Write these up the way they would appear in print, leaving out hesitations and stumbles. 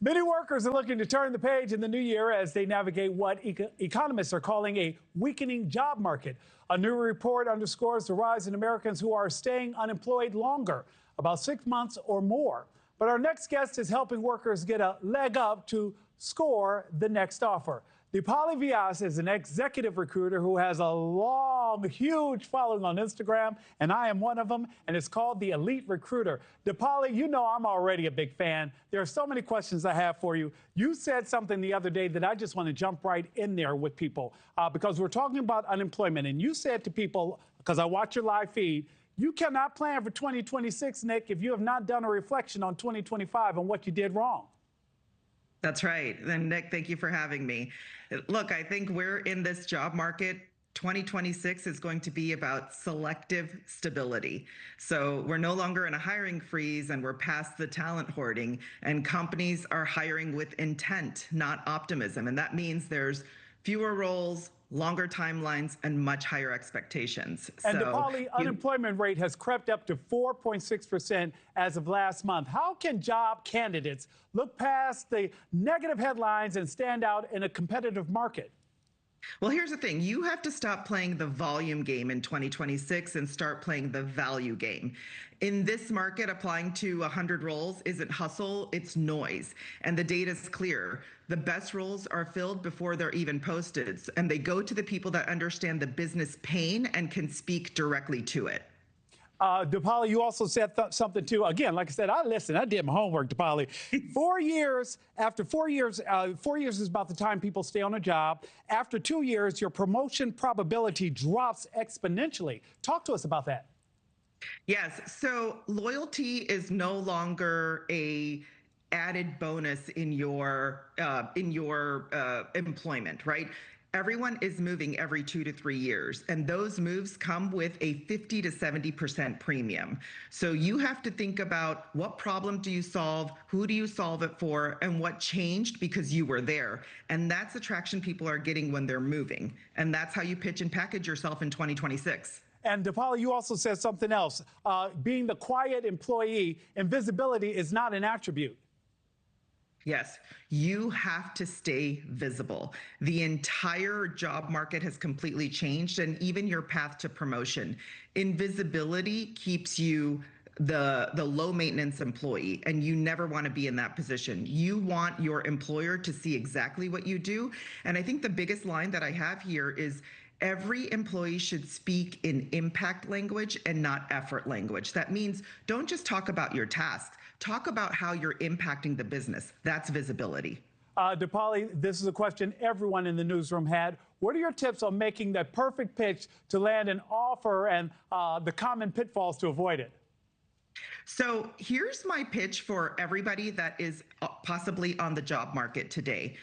Many workers are looking to turn the page in the new year as they navigate what economists are calling a weakening job market. A new report underscores the rise in Americans who are staying unemployed longer, about 6 months or more. But our next guest is helping workers get a leg up to score the next offer. Deepali Vyas is an executive recruiter who has a long, huge following on Instagram, and I am one of them, and it's called The Elite Recruiter. Deepali, you know I'm already a big fan. There are so many questions I have for you. You said something the other day that I just want to jump right in there with people because we're talking about unemployment, and you said to people, because I watch your live feed, you cannot plan for 2026, Nick, if you have not done a reflection on 2025 and what you did wrong. That's right. And Nick, thank you for having me. Look, I think we're in this job market. 2026 is going to be about selective stability. So we're no longer in a hiring freeze and we're past the talent hoarding, and companies are hiring with intent, not optimism. And that means there's fewer roles, longer timelines, and much higher expectations. And the unemployment rate has crept up to 4.6% as of last month. How can job candidates look past the negative headlines and stand out in a competitive market? Well, here's the thing. You have to stop playing the volume game in 2026 and start playing the value game. In this market, applying to 100 roles isn't hustle, it's noise. And the data's clear. The best roles are filled before they're even posted, and they go to the people that understand the business pain and can speak directly to it. Deepali, you also said something too. Again, like I said, I did my homework, Deepali. 4 years, after 4 years, 4 years is about the time people stay on a job. After 2 years, your promotion probability drops exponentially. Talk to us about that. Yes, so loyalty is no longer a added bonus in your employment, right? Everyone is moving every 2 to 3 years, and those moves come with a 50 to 70% premium. So you have to think about what problem do you solve, who do you solve it for, and what changed because you were there. And that's the traction people are getting when they're moving. And that's how you pitch and package yourself in 2026. And Deepali, you also said something else. Being the quiet employee, invisibility is not an attribute. Yes, you have to stay visible. The entire job market has completely changed, and even your path to promotion. Invisibility keeps you the low maintenance employee, and you never want to be in that position. You want your employer to see exactly what you do. And I think the biggest line that I have here is every employee should speak in impact language and not effort language. That means don't just talk about your tasks, talk about how you're impacting the business. That's visibility. Deepali, this is a question everyone in the newsroom had. What are your tips on making that perfect pitch to land an offer and the common pitfalls to avoid it? So here's my pitch for everybody that is possibly on the job market today.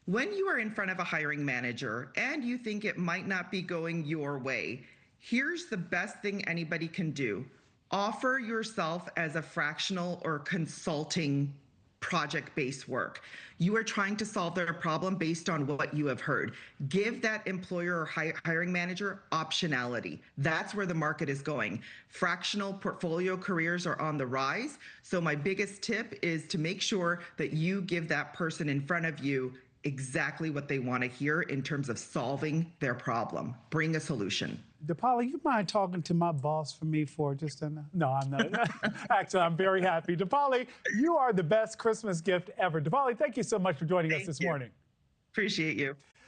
When you are in front of a hiring manager and you think it might not be going your way, here's the best thing anybody can do. Offer yourself as a fractional or consulting project-based work. You are trying to solve their problem based on what you have heard. Give that employer or hiring manager optionality. That's where the market is going. Fractional portfolio careers are on the rise. So my biggest tip is to make sure that you give that person in front of you exactly what they want to hear in terms of solving their problem. Bring a solution. Deepali, you mind talking to my boss for me for just a... No, I'm not. Actually, I'm very happy. Deepali, you are the best Christmas gift ever. Deepali, thank you so much for joining us this morning. Appreciate you.